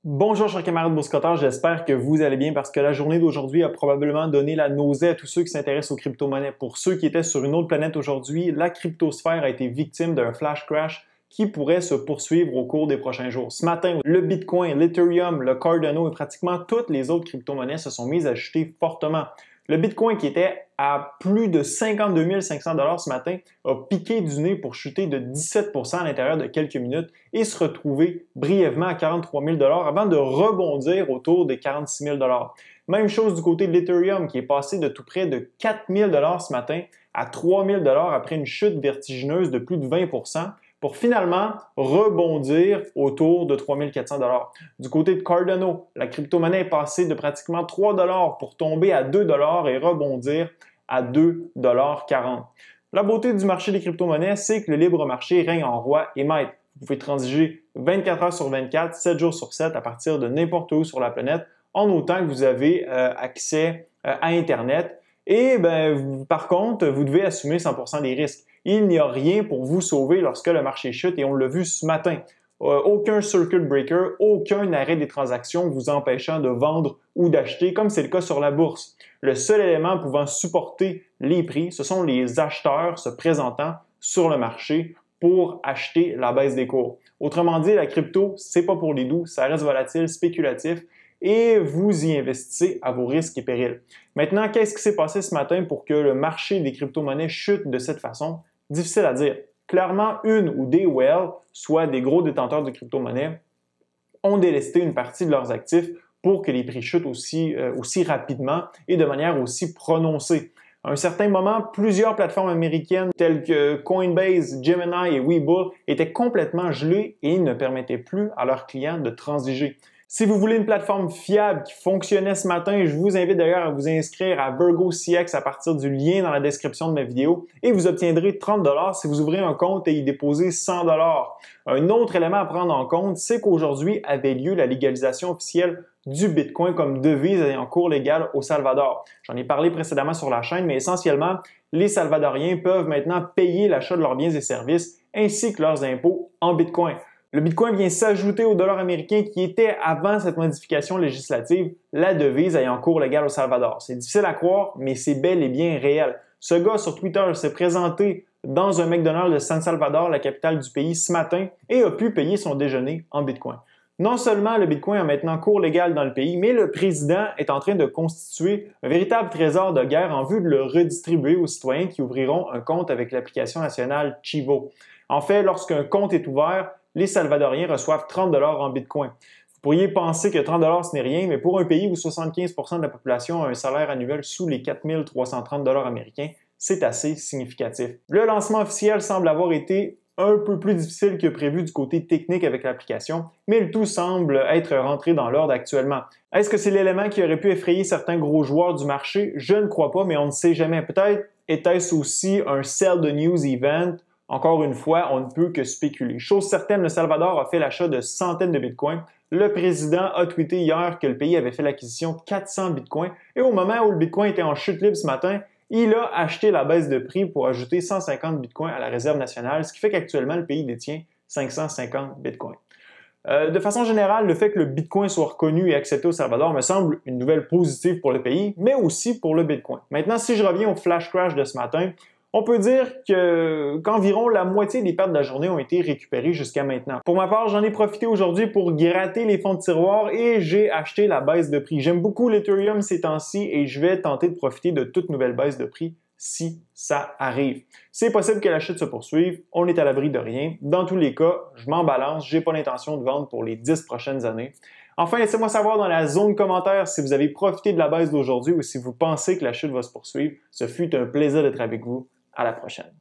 Bonjour chers camarades boursicotteurs, j'espère que vous allez bien parce que la journée d'aujourd'hui a probablement donné la nausée à tous ceux qui s'intéressent aux crypto-monnaies. Pour ceux qui étaient sur une autre planète aujourd'hui, la cryptosphère a été victime d'un flash crash qui pourrait se poursuivre au cours des prochains jours. Ce matin, le Bitcoin, l'Ethereum, le Cardano et pratiquement toutes les autres crypto-monnaies se sont mises à chuter fortement. Le Bitcoin qui était à plus de 52 500 $ ce matin a piqué du nez pour chuter de 17 % à l'intérieur de quelques minutes et se retrouver brièvement à 43 000 $ avant de rebondir autour des 46 000 $. Même chose du côté de l'Ethereum qui est passé de tout près de 4 000 $ ce matin à 3 000 $ après une chute vertigineuse de plus de 20 % pour finalement rebondir autour de 3 400 $. Du côté de Cardano, la crypto-monnaie est passée de pratiquement 3 $ pour tomber à 2 $ et rebondir à 2,40 $. La beauté du marché des crypto-monnaies, c'est que le libre marché règne en roi et maître. Vous pouvez transiger 24 heures sur 24, 7 jours sur 7 à partir de n'importe où sur la planète, en autant que vous avez accès à Internet. Et par contre, vous devez assumer 100% des risques. Il n'y a rien pour vous sauver lorsque le marché chute et on l'a vu ce matin. Aucun circuit breaker, aucun arrêt des transactions vous empêchant de vendre ou d'acheter, comme c'est le cas sur la bourse. Le seul élément pouvant supporter les prix, ce sont les acheteurs se présentant sur le marché pour acheter la baisse des cours. Autrement dit, la crypto, c'est pas pour les doux, ça reste volatile, spéculatif, et vous y investissez à vos risques et périls. Maintenant, qu'est-ce qui s'est passé ce matin pour que le marché des crypto-monnaies chute de cette façon? Difficile à dire. Clairement, une ou des whales, soit des gros détenteurs de crypto-monnaies, ont délesté une partie de leurs actifs pour que les prix chutent aussi rapidement et de manière aussi prononcée. À un certain moment, plusieurs plateformes américaines telles que Coinbase, Gemini et Webull étaient complètement gelées et ne permettaient plus à leurs clients de transiger. Si vous voulez une plateforme fiable qui fonctionnait ce matin, je vous invite d'ailleurs à vous inscrire à Virgo CX à partir du lien dans la description de ma vidéo et vous obtiendrez 30 $ si vous ouvrez un compte et y déposez 100 $. Un autre élément à prendre en compte, c'est qu'aujourd'hui avait lieu la légalisation officielle du Bitcoin comme devise ayant cours légal au Salvador. J'en ai parlé précédemment sur la chaîne, mais essentiellement, les Salvadoriens peuvent maintenant payer l'achat de leurs biens et services ainsi que leurs impôts en Bitcoin. Le Bitcoin vient s'ajouter au dollar américain qui était, avant cette modification législative, la devise ayant cours légal au Salvador. C'est difficile à croire, mais c'est bel et bien réel. Ce gars sur Twitter s'est présenté dans un McDonald's de San Salvador, la capitale du pays, ce matin et a pu payer son déjeuner en Bitcoin. Non seulement le Bitcoin a maintenant cours légal dans le pays, mais le président est en train de constituer un véritable trésor de guerre en vue de le redistribuer aux citoyens qui ouvriront un compte avec l'application nationale Chivo. En fait, lorsqu'un compte est ouvert, les Salvadoriens reçoivent 30 $ en Bitcoin. Vous pourriez penser que 30 $ ce n'est rien, mais pour un pays où 75 % de la population a un salaire annuel sous les 4 330 $ américains, c'est assez significatif. Le lancement officiel semble avoir été un peu plus difficile que prévu du côté technique avec l'application, mais le tout semble être rentré dans l'ordre actuellement. Est-ce que c'est l'élément qui aurait pu effrayer certains gros joueurs du marché? Je ne crois pas, mais on ne sait jamais. Peut-être était-ce aussi un sell the news event. Encore une fois, on ne peut que spéculer. Chose certaine, le Salvador a fait l'achat de centaines de bitcoins. Le président a tweeté hier que le pays avait fait l'acquisition de 400 bitcoins. Et au moment où le bitcoin était en chute libre ce matin, il a acheté la baisse de prix pour ajouter 150 bitcoins à la réserve nationale, ce qui fait qu'actuellement, le pays détient 550 bitcoins. De façon générale, le fait que le bitcoin soit reconnu et accepté au Salvador me semble une nouvelle positive pour le pays, mais aussi pour le bitcoin. Maintenant, si je reviens au flash crash de ce matin, on peut dire qu'environ la moitié des pertes de la journée ont été récupérées jusqu'à maintenant. Pour ma part, j'en ai profité aujourd'hui pour gratter les fonds de tiroir et j'ai acheté la baisse de prix. J'aime beaucoup l'Ethereum ces temps-ci et je vais tenter de profiter de toute nouvelle baisse de prix si ça arrive. C'est possible que la chute se poursuive, on est à l'abri de rien. Dans tous les cas, je m'en balance, j'ai pas l'intention de vendre pour les 10 prochaines années. Enfin, laissez-moi savoir dans la zone commentaire si vous avez profité de la baisse d'aujourd'hui ou si vous pensez que la chute va se poursuivre. Ce fut un plaisir d'être avec vous. À la prochaine.